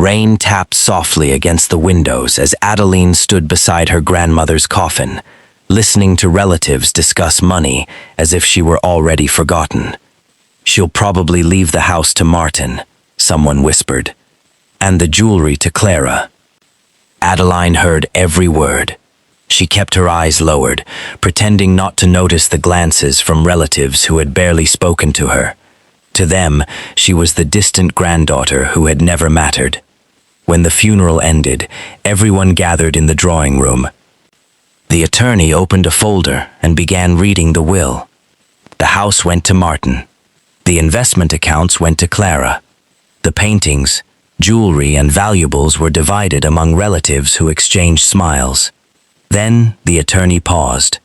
Rain tapped softly against the windows as Adeline stood beside her grandmother's coffin, listening to relatives discuss money as if she were already forgotten. "She'll probably leave the house to Martin," someone whispered, "and the jewelry to Clara." Adeline heard every word. She kept her eyes lowered, pretending not to notice the glances from relatives who had barely spoken to her. To them, she was the distant granddaughter who had never mattered. When the funeral ended, everyone gathered in the drawing room. The attorney opened a folder and began reading the will. The house went to Martin. The investment accounts went to Clara. The paintings, jewelry, and valuables were divided among relatives who exchanged smiles. Then the attorney paused.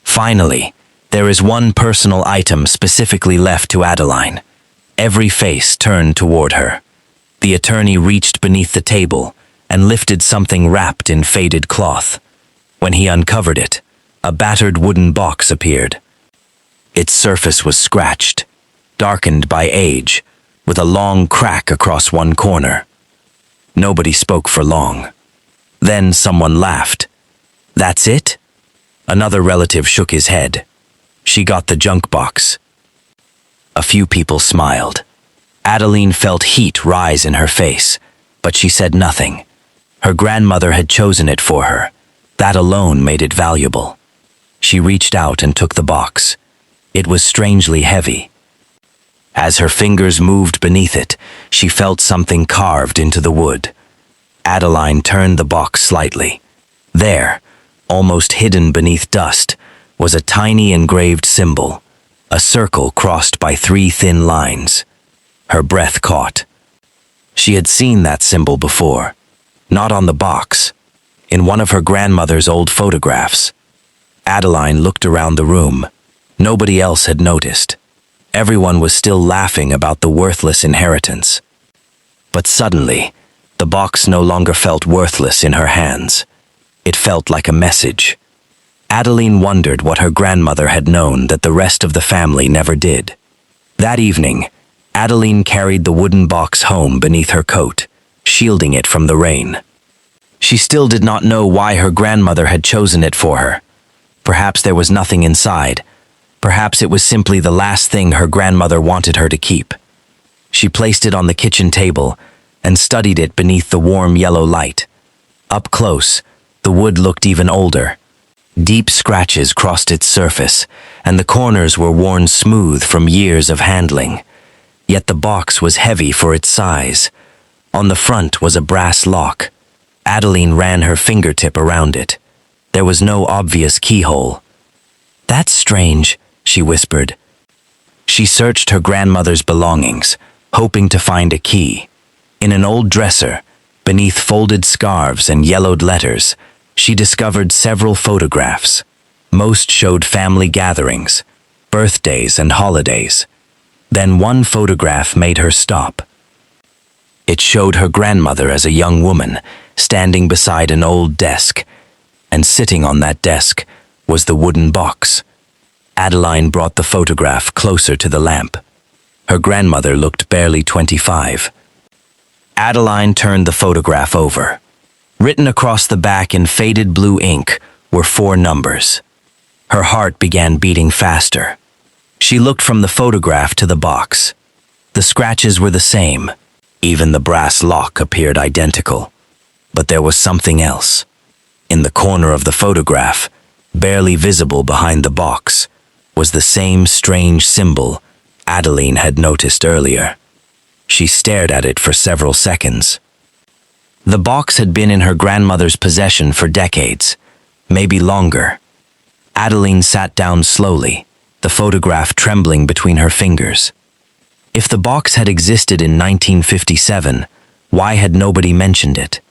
"Finally, there is one personal item specifically left to Adeline." Every face turned toward her. The attorney reached beneath the table and lifted something wrapped in faded cloth. When he uncovered it, a battered wooden box appeared. Its surface was scratched, darkened by age, with a long crack across one corner. Nobody spoke for long. Then someone laughed. "That's it?" Another relative shook his head. "She got the junk box." A few people smiled. Adeline felt heat rise in her face, but she said nothing. Her grandmother had chosen it for her. That alone made it valuable. She reached out and took the box. It was strangely heavy. As her fingers moved beneath it, she felt something carved into the wood. Adeline turned the box slightly. There, almost hidden beneath dust, was a tiny engraved symbol, a circle crossed by 3 thin lines. Her breath caught. She had seen that symbol before, not on the box, in one of her grandmother's old photographs. Adeline looked around the room. Nobody else had noticed. Everyone was still laughing about the worthless inheritance. But suddenly, the box no longer felt worthless in her hands. It felt like a message. Adeline wondered what her grandmother had known that the rest of the family never did. That evening, Adeline carried the wooden box home beneath her coat, shielding it from the rain. She still did not know why her grandmother had chosen it for her. Perhaps there was nothing inside. Perhaps it was simply the last thing her grandmother wanted her to keep. She placed it on the kitchen table and studied it beneath the warm yellow light. Up close, the wood looked even older. Deep scratches crossed its surface, and the corners were worn smooth from years of handling. Yet the box was heavy for its size. On the front was a brass lock. Adeline ran her fingertip around it. There was no obvious keyhole. "That's strange," she whispered. She searched her grandmother's belongings, hoping to find a key. In an old dresser, beneath folded scarves and yellowed letters, she discovered several photographs. Most showed family gatherings, birthdays and holidays. Then one photograph made her stop. It showed her grandmother as a young woman, standing beside an old desk, and sitting on that desk was the wooden box. Adeline brought the photograph closer to the lamp. Her grandmother looked barely 25. Adeline turned the photograph over. Written across the back in faded blue ink were 4 numbers. Her heart began beating faster. She looked from the photograph to the box. The scratches were the same. Even the brass lock appeared identical. But there was something else. In the corner of the photograph, barely visible behind the box, was the same strange symbol Adeline had noticed earlier. She stared at it for several seconds. The box had been in her grandmother's possession for decades, maybe longer. Adeline sat down slowly, the photograph trembling between her fingers. If the box had existed in 1957, why had nobody mentioned it?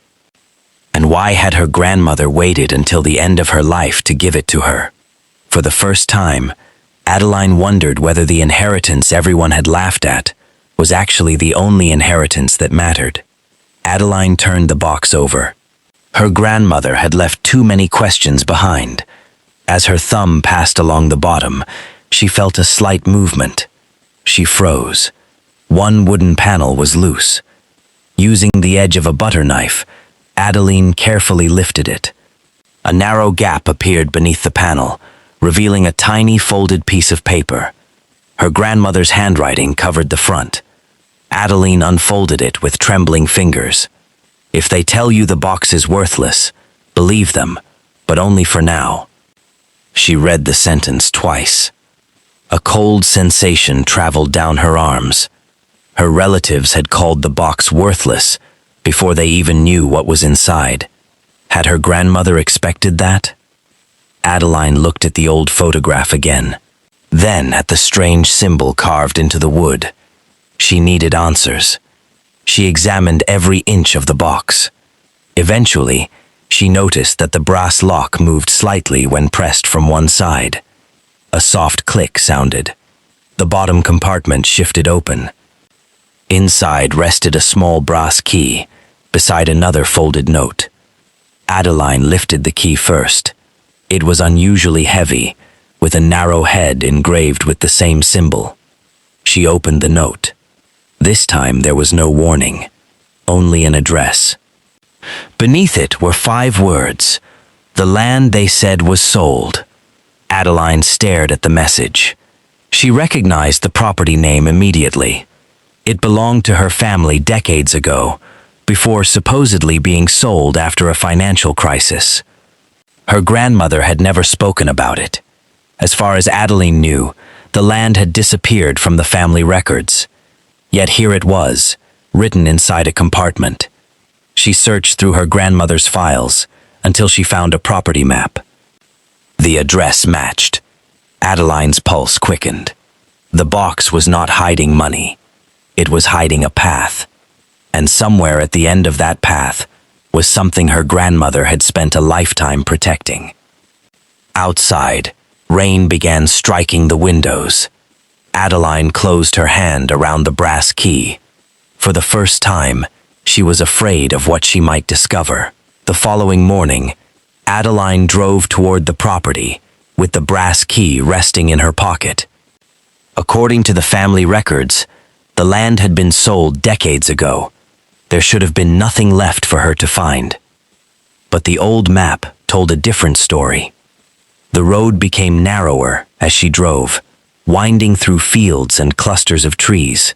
And why had her grandmother waited until the end of her life to give it to her? For the first time, Adeline wondered whether the inheritance everyone had laughed at was actually the only inheritance that mattered. Adeline turned the box over. Her grandmother had left too many questions behind. As her thumb passed along the bottom, she felt a slight movement. She froze. One wooden panel was loose. Using the edge of a butter knife, Adeline carefully lifted it. A narrow gap appeared beneath the panel, revealing a tiny folded piece of paper. Her grandmother's handwriting covered the front. Adeline unfolded it with trembling fingers. "If they tell you the box is worthless, believe them, but only for now." She read the sentence twice. A cold sensation traveled down her arms. Her relatives had called the box worthless before they even knew what was inside. Had her grandmother expected that? Adeline looked at the old photograph again, then at the strange symbol carved into the wood. She needed answers. She examined every inch of the box. Eventually, she noticed that the brass lock moved slightly when pressed from one side. A soft click sounded. The bottom compartment shifted open. Inside rested a small brass key, beside another folded note. Adeline lifted the key first. It was unusually heavy, with a narrow head engraved with the same symbol. She opened the note. This time there was no warning, only an address. Beneath it were 5 words. The land they said was sold. Adeline stared at the message. She recognized the property name immediately. It belonged to her family decades ago, before supposedly being sold after a financial crisis. Her grandmother had never spoken about it. As far as Adeline knew, the land had disappeared from the family records. Yet here it was, written inside a compartment. She searched through her grandmother's files until she found a property map. The address matched. Adeline's pulse quickened. The box was not hiding money. It was hiding a path. And somewhere at the end of that path was something her grandmother had spent a lifetime protecting. Outside, rain began striking the windows. Adeline closed her hand around the brass key. For the first time, she was afraid of what she might discover. The following morning, Adeline drove toward the property, with the brass key resting in her pocket. According to the family records, the land had been sold decades ago. There should have been nothing left for her to find. But the old map told a different story. The road became narrower as she drove, winding through fields and clusters of trees.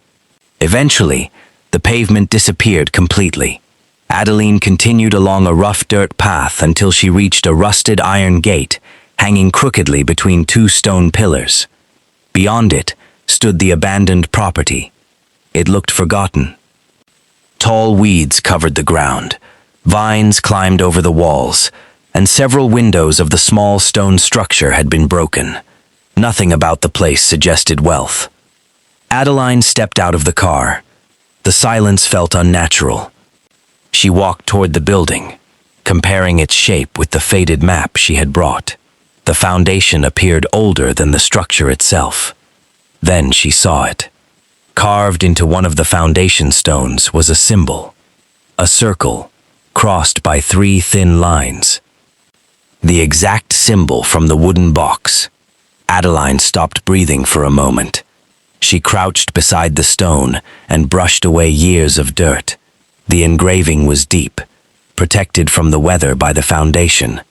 Eventually, the pavement disappeared completely. Adeline continued along a rough dirt path until she reached a rusted iron gate hanging crookedly between 2 stone pillars. Beyond it stood the abandoned property. It looked forgotten. Tall weeds covered the ground, vines climbed over the walls, and several windows of the small stone structure had been broken. Nothing about the place suggested wealth. Adeline stepped out of the car. The silence felt unnatural. She walked toward the building, comparing its shape with the faded map she had brought. The foundation appeared older than the structure itself. Then she saw it. Carved into one of the foundation stones was a symbol, a circle, crossed by 3 thin lines. The exact symbol from the wooden box. Adeline stopped breathing for a moment. She crouched beside the stone and brushed away years of dirt. The engraving was deep, protected from the weather by the foundation.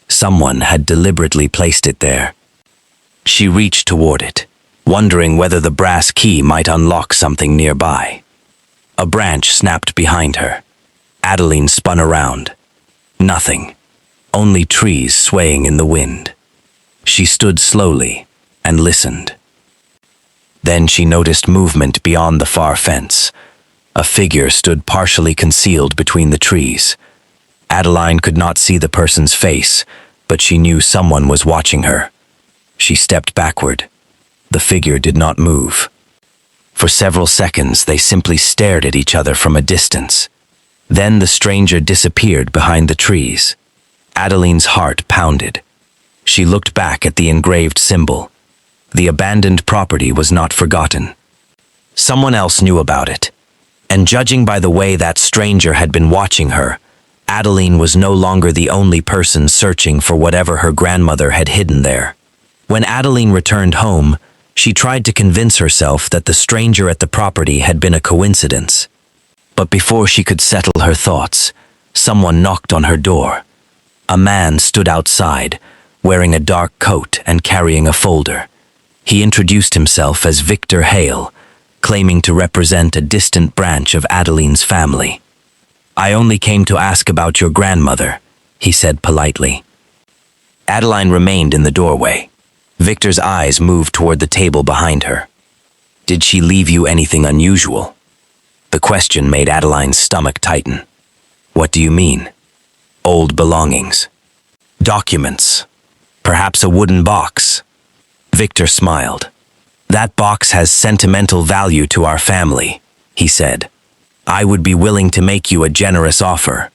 Someone had deliberately placed it there. She reached toward it, wondering whether the brass key might unlock something nearby. A branch snapped behind her. Adeline spun around. Nothing. Only trees swaying in the wind. She stood slowly and listened. Then she noticed movement beyond the far fence. A figure stood partially concealed between the trees. Adeline could not see the person's face, but she knew someone was watching her. She stepped backward. The figure did not move. For several seconds, they simply stared at each other from a distance. Then the stranger disappeared behind the trees. Adeline's heart pounded. She looked back at the engraved symbol. The abandoned property was not forgotten. Someone else knew about it. And judging by the way that stranger had been watching her, Adeline was no longer the only person searching for whatever her grandmother had hidden there. When Adeline returned home, she tried to convince herself that the stranger at the property had been a coincidence. But before she could settle her thoughts, someone knocked on her door. A man stood outside, wearing a dark coat and carrying a folder. He introduced himself as Victor Hale, claiming to represent a distant branch of Adeline's family. "I only came to ask about your grandmother," he said politely. Adeline remained in the doorway. Victor's eyes moved toward the table behind her. "Did she leave you anything unusual?" The question made Adeline's stomach tighten. "What do you mean?" "Old belongings. Documents. Perhaps a wooden box." Victor smiled. "That box has sentimental value to our family," he said. "I would be willing to make you a generous offer."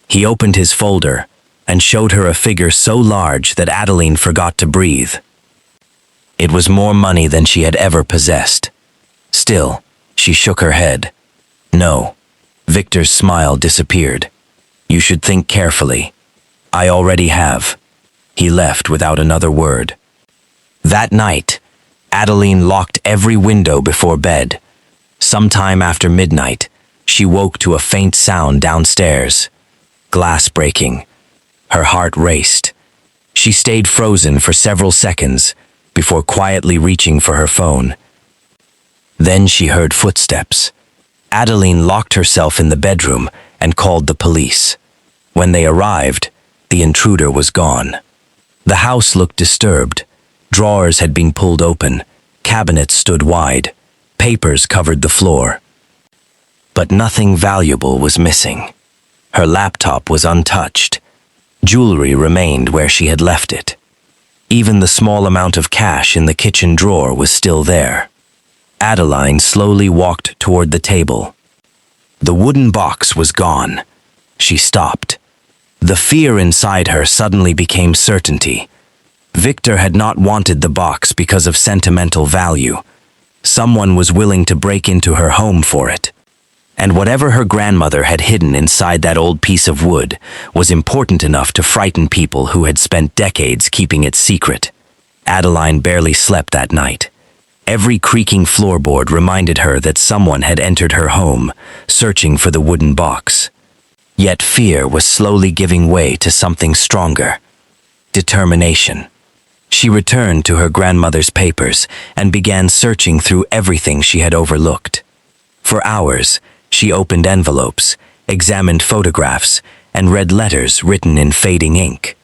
He opened his folder and showed her a figure so large that Adeline forgot to breathe. It was more money than she had ever possessed. Still, she shook her head. "No." Victor's smile disappeared. "You should think carefully. I already have." He left without another word. That night, Adeline locked every window before bed. Sometime after midnight, she woke to a faint sound downstairs. Glass breaking. Her heart raced. She stayed frozen for several seconds before quietly reaching for her phone. Then she heard footsteps. Adeline locked herself in the bedroom and called the police. When they arrived, the intruder was gone. The house looked disturbed. Drawers had been pulled open. Cabinets stood wide. Papers covered the floor. But nothing valuable was missing. Her laptop was untouched. Jewelry remained where she had left it. Even the small amount of cash in the kitchen drawer was still there. Adeline slowly walked toward the table. The wooden box was gone. She stopped. The fear inside her suddenly became certainty. Victor had not wanted the box because of sentimental value. Someone was willing to break into her home for it. And whatever her grandmother had hidden inside that old piece of wood was important enough to frighten people who had spent decades keeping it secret. Adeline barely slept that night. Every creaking floorboard reminded her that someone had entered her home, searching for the wooden box. Yet fear was slowly giving way to something stronger. Determination. She returned to her grandmother's papers and began searching through everything she had overlooked. For hours, she opened envelopes, examined photographs, and read letters written in fading ink.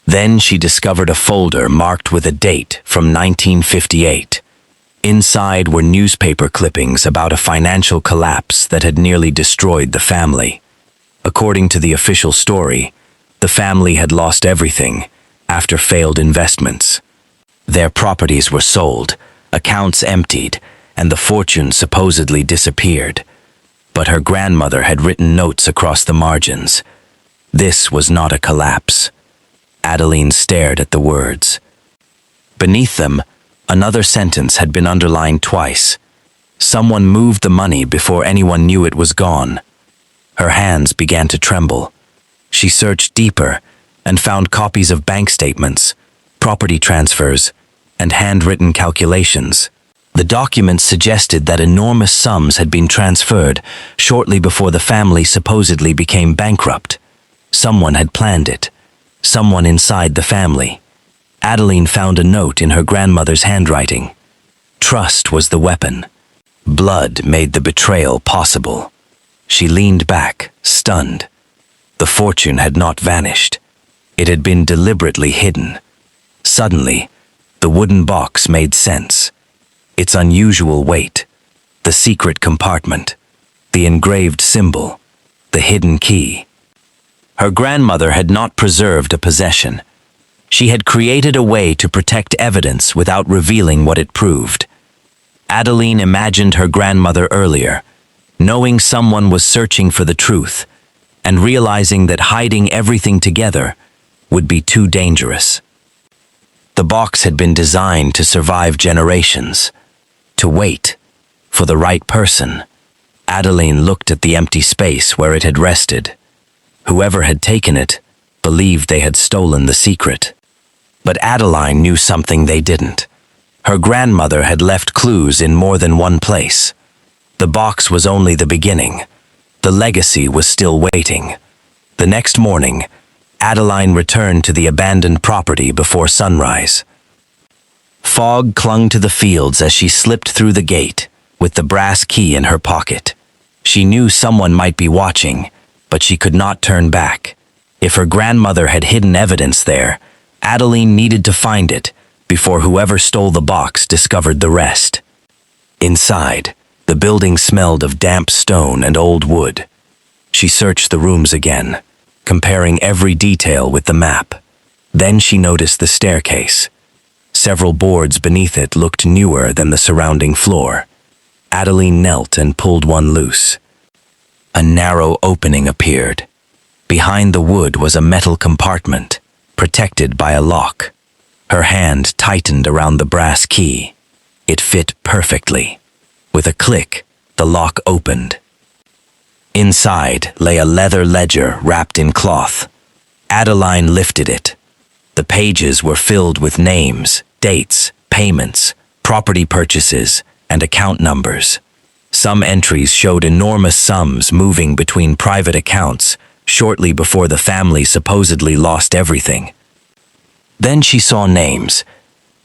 Then she discovered a folder marked with a date from 1958. Inside were newspaper clippings about a financial collapse that had nearly destroyed the family. According to the official story, the family had lost everything after failed investments. Their properties were sold, accounts emptied, and the fortune supposedly disappeared. But her grandmother had written notes across the margins. This was not a collapse. Adeline stared at the words. Beneath them, another sentence had been underlined twice. Someone moved the money before anyone knew it was gone. Her hands began to tremble. She searched deeper and found copies of bank statements, property transfers, and handwritten calculations. The documents suggested that enormous sums had been transferred shortly before the family supposedly became bankrupt. Someone had planned it. Someone inside the family. Adeline found a note in her grandmother's handwriting. Trust was the weapon. Blood made the betrayal possible. She leaned back, stunned. The fortune had not vanished. It had been deliberately hidden. Suddenly, the wooden box made sense. Its unusual weight, the secret compartment, the engraved symbol, the hidden key. Her grandmother had not preserved a possession. She had created a way to protect evidence without revealing what it proved. Adeline imagined her grandmother earlier, knowing someone was searching for the truth, and realizing that hiding everything together would be too dangerous. The box had been designed to survive generations, to wait for the right person. Adeline looked at the empty space where it had rested. Whoever had taken it believed they had stolen the secret. But Adeline knew something they didn't. Her grandmother had left clues in more than one place. The box was only the beginning. The legacy was still waiting. The next morning, Adeline returned to the abandoned property before sunrise. Fog clung to the fields as she slipped through the gate, with the brass key in her pocket. She knew someone might be watching, but she could not turn back. If her grandmother had hidden evidence there, Adeline needed to find it before whoever stole the box discovered the rest. Inside, the building smelled of damp stone and old wood. She searched the rooms again, comparing every detail with the map. Then she noticed the staircase. Several boards beneath it looked newer than the surrounding floor. Adeline knelt and pulled one loose. A narrow opening appeared. Behind the wood was a metal compartment, protected by a lock. Her hand tightened around the brass key. It fit perfectly. With a click, the lock opened. Inside lay a leather ledger wrapped in cloth. Adeline lifted it. The pages were filled with names, dates, payments, property purchases, and account numbers. Some entries showed enormous sums moving between private accounts shortly before the family supposedly lost everything. Then she saw names,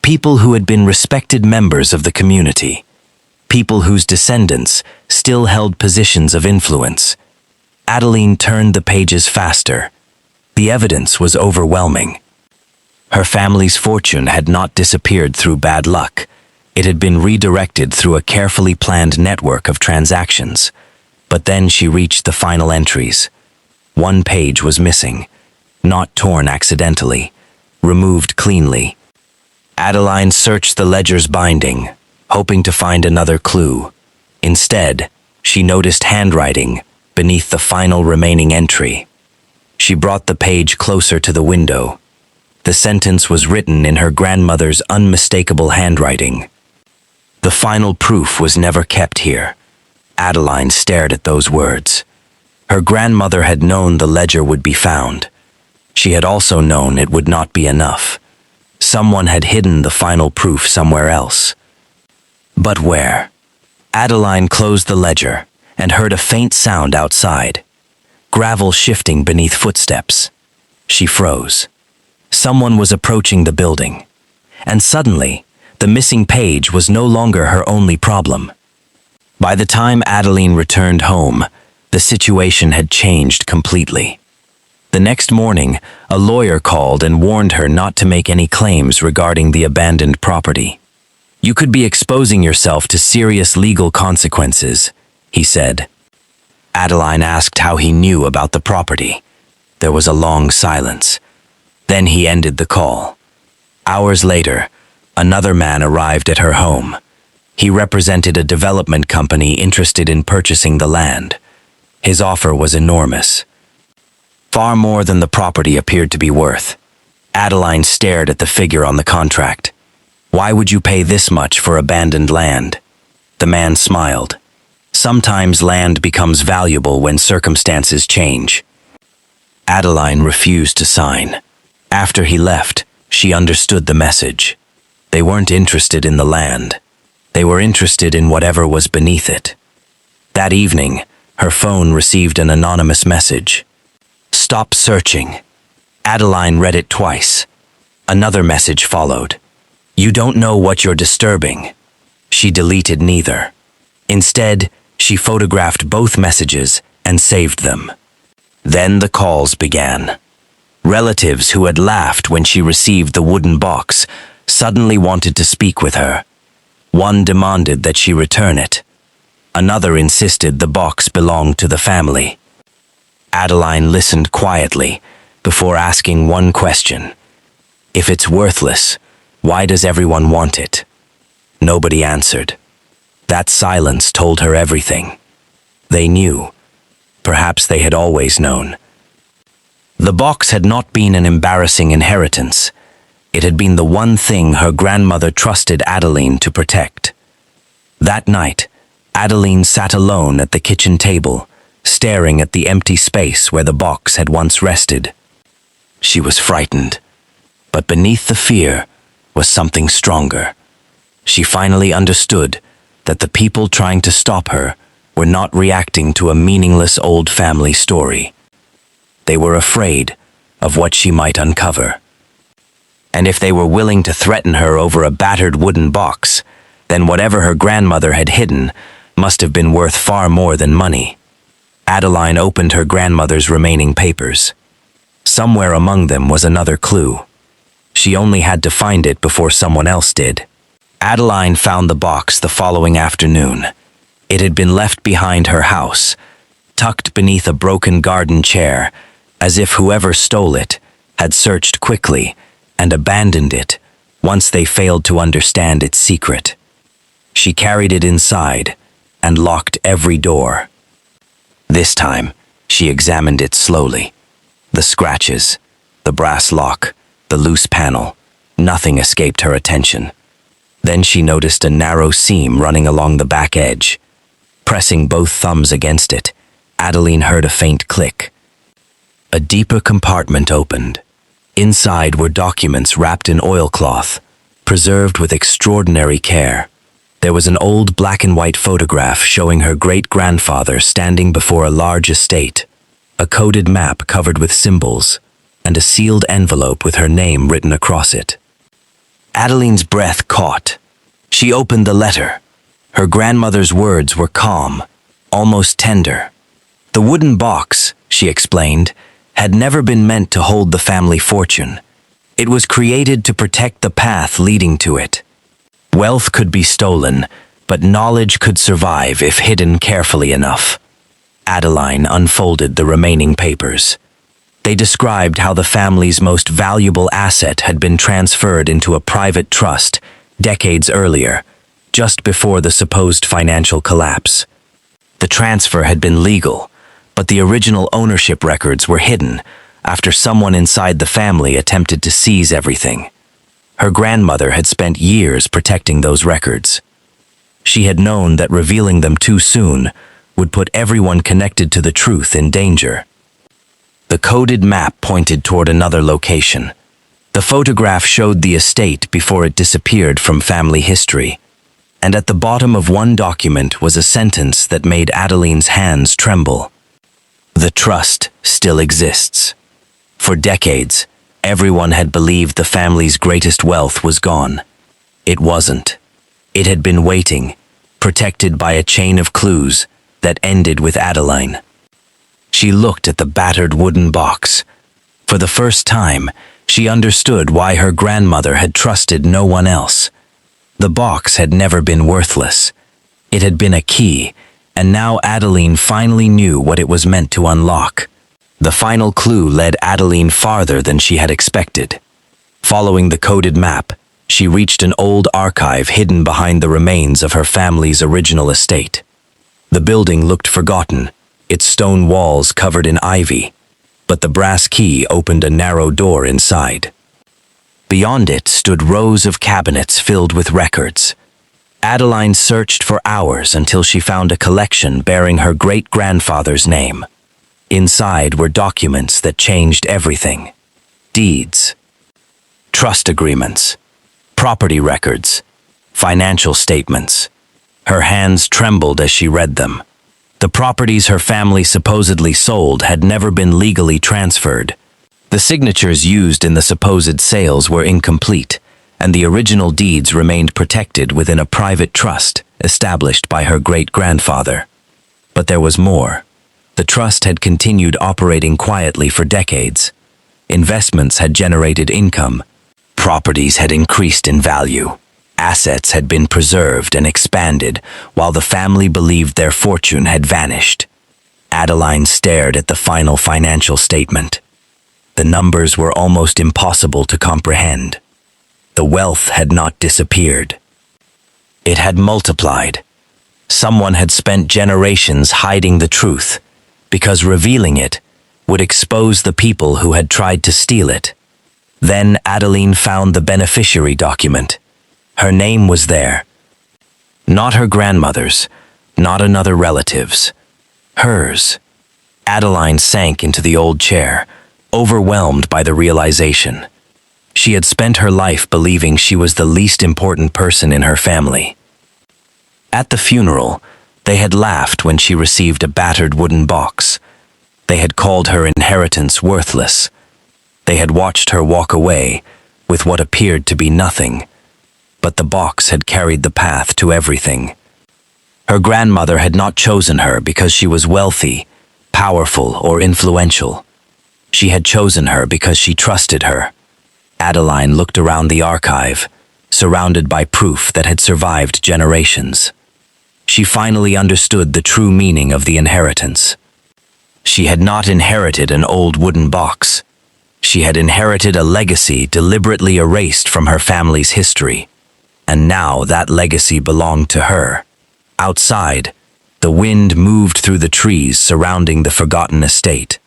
people who had been respected members of the community, people whose descendants still held positions of influence. Adeline turned the pages faster. The evidence was overwhelming. Her family's fortune had not disappeared through bad luck. It had been redirected through a carefully planned network of transactions. But then she reached the final entries. One page was missing, not torn accidentally, removed cleanly. Adeline searched the ledger's binding, hoping to find another clue. Instead, she noticed handwriting beneath the final remaining entry. She brought the page closer to the window. The sentence was written in her grandmother's unmistakable handwriting. The final proof was never kept here. Adeline stared at those words. Her grandmother had known the ledger would be found. She had also known it would not be enough. Someone had hidden the final proof somewhere else. But where? Adeline closed the ledger and heard a faint sound outside. Gravel shifting beneath footsteps. She froze. Someone was approaching the building. And suddenly, the missing page was no longer her only problem. By the time Adeline returned home, the situation had changed completely. The next morning, a lawyer called and warned her not to make any claims regarding the abandoned property. "You could be exposing yourself to serious legal consequences," he said. Adeline asked how he knew about the property. There was a long silence. Then he ended the call. Hours later, another man arrived at her home. He represented a development company interested in purchasing the land. His offer was enormous. Far more than the property appeared to be worth. Adeline stared at the figure on the contract. "Why would you pay this much for abandoned land?" The man smiled. "Sometimes land becomes valuable when circumstances change." Adeline refused to sign. After he left, she understood the message. They weren't interested in the land. They were interested in whatever was beneath it. That evening, her phone received an anonymous message. "Stop searching." Adeline read it twice. Another message followed. "You don't know what you're disturbing." She deleted neither. Instead, she photographed both messages and saved them. Then the calls began. Relatives who had laughed when she received the wooden box suddenly wanted to speak with her. One demanded that she return it. Another insisted the box belonged to the family. Adeline listened quietly before asking one question. If it's worthless, why does everyone want it? Nobody answered. That silence told her everything. They knew. Perhaps they had always known. The box had not been an embarrassing inheritance. It had been the one thing her grandmother trusted Adeline to protect. That night, Adeline sat alone at the kitchen table, staring at the empty space where the box had once rested. She was frightened, but beneath the fear was something stronger. She finally understood that the people trying to stop her were not reacting to a meaningless old family story. They were afraid of what she might uncover. And if they were willing to threaten her over a battered wooden box, then whatever her grandmother had hidden must have been worth far more than money. Adeline opened her grandmother's remaining papers. Somewhere among them was another clue. She only had to find it before someone else did. Adeline found the box the following afternoon. It had been left behind her house, tucked beneath a broken garden chair, as if whoever stole it had searched quickly and abandoned it once they failed to understand its secret. She carried it inside and locked every door. This time, she examined it slowly. The scratches, the brass lock, the loose panel, nothing escaped her attention. Then she noticed a narrow seam running along the back edge. Pressing both thumbs against it, Adeline heard a faint click. A deeper compartment opened. Inside were documents wrapped in oilcloth, preserved with extraordinary care. There was an old black-and-white photograph showing her great-grandfather standing before a large estate, a coded map covered with symbols, and a sealed envelope with her name written across it. Adeline's breath caught. She opened the letter. Her grandmother's words were calm, almost tender. The wooden box, she explained, had never been meant to hold the family fortune. It was created to protect the path leading to it. Wealth could be stolen, but knowledge could survive if hidden carefully enough. Adeline unfolded the remaining papers. They described how the family's most valuable asset had been transferred into a private trust decades earlier, just before the supposed financial collapse. The transfer had been legal, but the original ownership records were hidden after someone inside the family attempted to seize everything. Her grandmother had spent years protecting those records. She had known that revealing them too soon would put everyone connected to the truth in danger. The coded map pointed toward another location. The photograph showed the estate before it disappeared from family history, and at the bottom of one document was a sentence that made Adeline's hands tremble. The trust still exists. For decades, everyone had believed the family's greatest wealth was gone. It wasn't. It had been waiting, protected by a chain of clues that ended with Adeline. She looked at the battered wooden box. For the first time, she understood why her grandmother had trusted no one else. The box had never been worthless. It had been a key, and now Adeline finally knew what it was meant to unlock. The final clue led Adeline farther than she had expected. Following the coded map, she reached an old archive hidden behind the remains of her family's original estate. The building looked forgotten, its stone walls covered in ivy, but the brass key opened a narrow door inside. Beyond it stood rows of cabinets filled with records. Adeline searched for hours until she found a collection bearing her great-grandfather's name. Inside were documents that changed everything. Deeds, trust agreements, property records, financial statements. Her hands trembled as she read them. The properties her family supposedly sold had never been legally transferred. The signatures used in the supposed sales were incomplete, and the original deeds remained protected within a private trust established by her great-grandfather. But there was more. The trust had continued operating quietly for decades. Investments had generated income. Properties had increased in value. Assets had been preserved and expanded, while the family believed their fortune had vanished. Adeline stared at the final financial statement. The numbers were almost impossible to comprehend. The wealth had not disappeared. It had multiplied. Someone had spent generations hiding the truth, because revealing it would expose the people who had tried to steal it. Then Adeline found the beneficiary document. Her name was there. Not her grandmother's, not another relative's. Hers. Adeline sank into the old chair, overwhelmed by the realization. She had spent her life believing she was the least important person in her family. At the funeral, They had laughed when she received a battered wooden box. They had called her inheritance worthless. They had watched her walk away with what appeared to be nothing, but the box had carried the path to everything. Her grandmother had not chosen her because she was wealthy, powerful, or influential. She had chosen her because she trusted her. Adeline looked around the archive, surrounded by proof that had survived generations. She finally understood the true meaning of the inheritance. She had not inherited an old wooden box. She had inherited a legacy deliberately erased from her family's history, and now that legacy belonged to her. Outside, the wind moved through the trees surrounding the forgotten estate.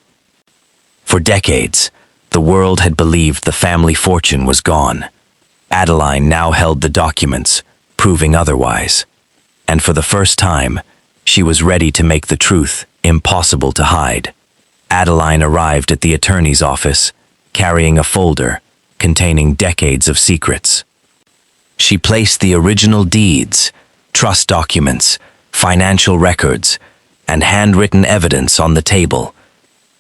For decades, the world had believed the family fortune was gone. Adeline now held the documents, proving otherwise. And for the first time, she was ready to make the truth impossible to hide. Adeline arrived at the attorney's office, carrying a folder containing decades of secrets. She placed the original deeds, trust documents, financial records, and handwritten evidence on the table.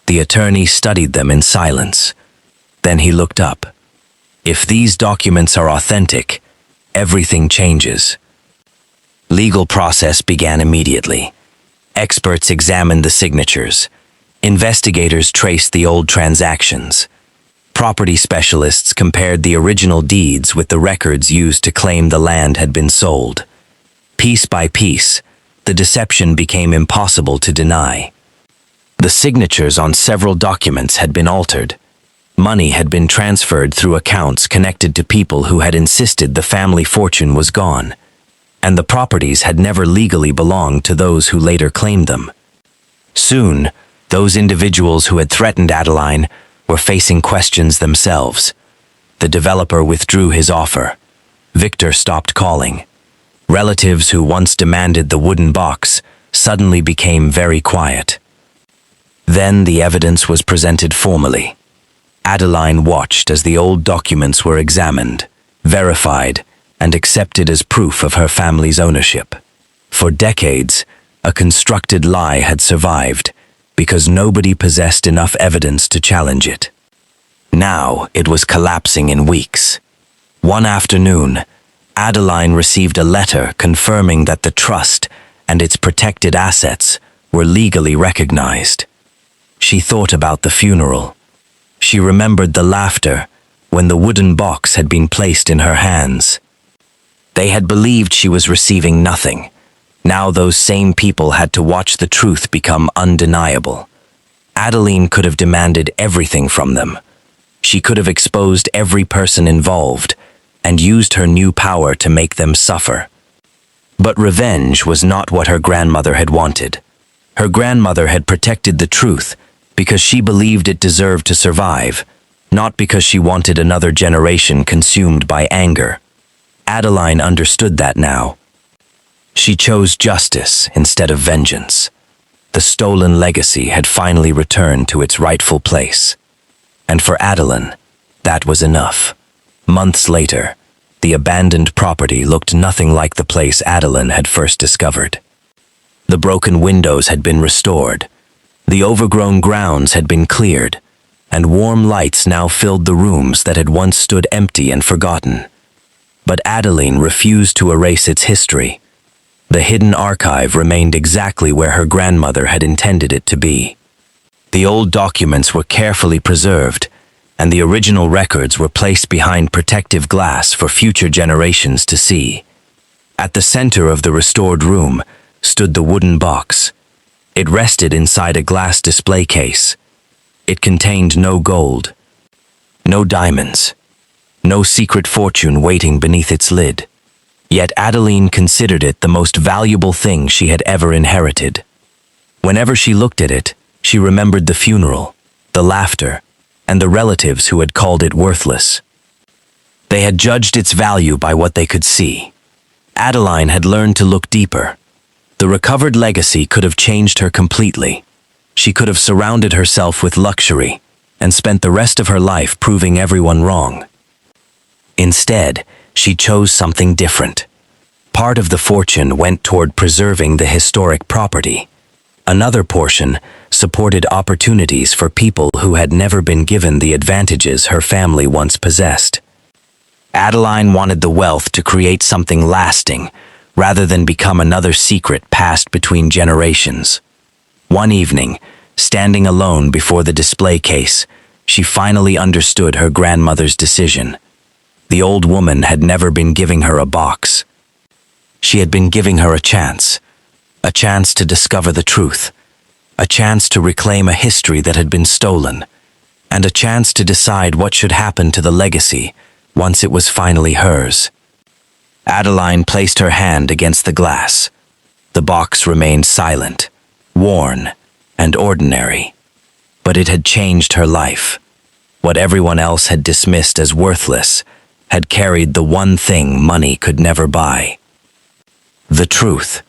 The attorney studied them in silence. Then he looked up. If these documents are authentic, everything changes. Legal process began immediately. Experts examined the signatures. Investigators traced the old transactions. Property specialists compared the original deeds with the records used to claim the land had been sold. Piece by piece, the deception became impossible to deny. The signatures on several documents had been altered. Money had been transferred through accounts connected to people who had insisted the family fortune was gone, and the properties had never legally belonged to those who later claimed them. Soon, those individuals who had threatened Adeline were facing questions themselves. The developer withdrew his offer. Victor stopped calling. Relatives who once demanded the wooden box suddenly became very quiet. Then the evidence was presented formally. Adeline watched as the old documents were examined, verified, and accepted as proof of her family's ownership. For decades, a constructed lie had survived because nobody possessed enough evidence to challenge it. Now it was collapsing in weeks. One afternoon, Adeline received a letter confirming that the trust and its protected assets were legally recognized. She thought about the funeral. She remembered the laughter when the wooden box had been placed in her hands. They had believed she was receiving nothing. Now those same people had to watch the truth become undeniable. Adeline could have demanded everything from them. She could have exposed every person involved and used her new power to make them suffer. But revenge was not what her grandmother had wanted. Her grandmother had protected the truth because she believed it deserved to survive, not because she wanted another generation consumed by anger. Adeline understood that now. She chose justice instead of vengeance. The stolen legacy had finally returned to its rightful place. And for Adeline, that was enough. Months later, the abandoned property looked nothing like the place Adeline had first discovered. The broken windows had been restored, the overgrown grounds had been cleared, and warm lights now filled the rooms that had once stood empty and forgotten. But Adeline refused to erase its history. The hidden archive remained exactly where her grandmother had intended it to be. The old documents were carefully preserved, and the original records were placed behind protective glass for future generations to see. At the center of the restored room stood the wooden box. It rested inside a glass display case. It contained no gold, no diamonds, no secret fortune waiting beneath its lid. Yet Adeline considered it the most valuable thing she had ever inherited. Whenever she looked at it, she remembered the funeral, the laughter, and the relatives who had called it worthless. They had judged its value by what they could see. Adeline had learned to look deeper. The recovered legacy could have changed her completely. She could have surrounded herself with luxury and spent the rest of her life proving everyone wrong. Instead, she chose something different. Part of the fortune went toward preserving the historic property. Another portion supported opportunities for people who had never been given the advantages her family once possessed. Adeline wanted the wealth to create something lasting, rather than become another secret passed between generations. One evening, standing alone before the display case, she finally understood her grandmother's decision. The old woman had never been giving her a box. She had been giving her a chance to discover the truth, a chance to reclaim a history that had been stolen, and a chance to decide what should happen to the legacy once it was finally hers. Adeline placed her hand against the glass. The box remained silent, worn, and ordinary. But it had changed her life. What everyone else had dismissed as worthless had carried the one thing money could never buy: the truth.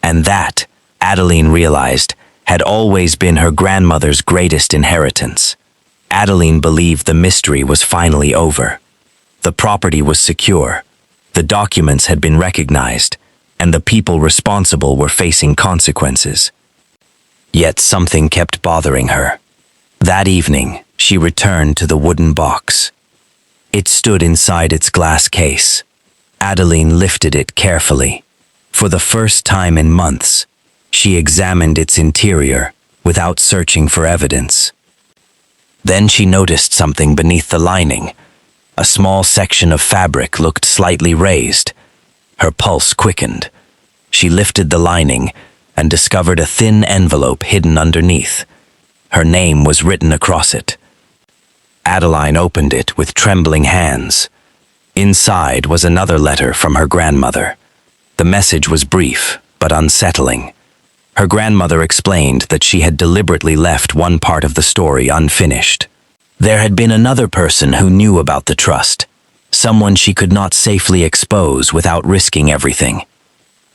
And that, Adeline realized, had always been her grandmother's greatest inheritance. Adeline believed the mystery was finally over. The property was secure, the documents had been recognized, and the people responsible were facing consequences. Yet something kept bothering her. That evening, she returned to the wooden box. It stood inside its glass case. Adeline lifted it carefully. For the first time in months, she examined its interior without searching for evidence. Then she noticed something beneath the lining. A small section of fabric looked slightly raised. Her pulse quickened. She lifted the lining and discovered a thin envelope hidden underneath. Her name was written across it. Adeline opened it with trembling hands. Inside was another letter from her grandmother. The message was brief, but unsettling. Her grandmother explained that she had deliberately left one part of the story unfinished. There had been another person who knew about the trust, someone she could not safely expose without risking everything.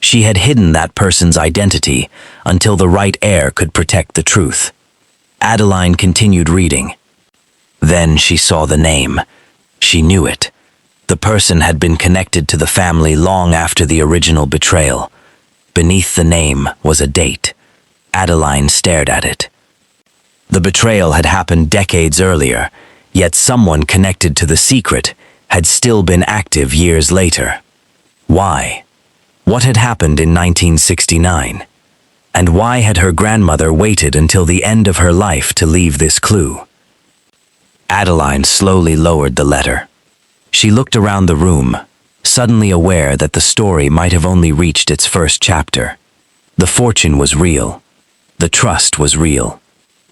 She had hidden that person's identity until the right heir could protect the truth. Adeline continued reading. Then she saw the name. She knew it. The person had been connected to the family long after the original betrayal. Beneath the name was a date. Adeline stared at it. The betrayal had happened decades earlier, yet someone connected to the secret had still been active years later. Why? What had happened in 1969? And why had her grandmother waited until the end of her life to leave this clue? Adeline slowly lowered the letter. She looked around the room, suddenly aware that the story might have only reached its first chapter. The fortune was real. The trust was real.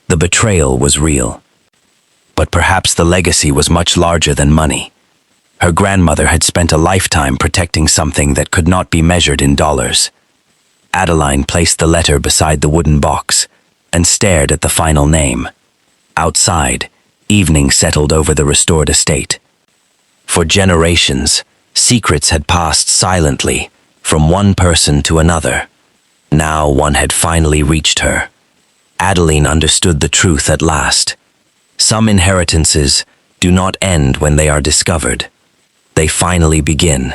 The betrayal was real. But perhaps the legacy was much larger than money. Her grandmother had spent a lifetime protecting something that could not be measured in dollars. Adeline placed the letter beside the wooden box and stared at the final name. Outside, evening settled over the restored estate. For generations, secrets had passed silently from one person to another. Now one had finally reached her. Adeline understood the truth at last. Some inheritances do not end when they are discovered. They finally begin.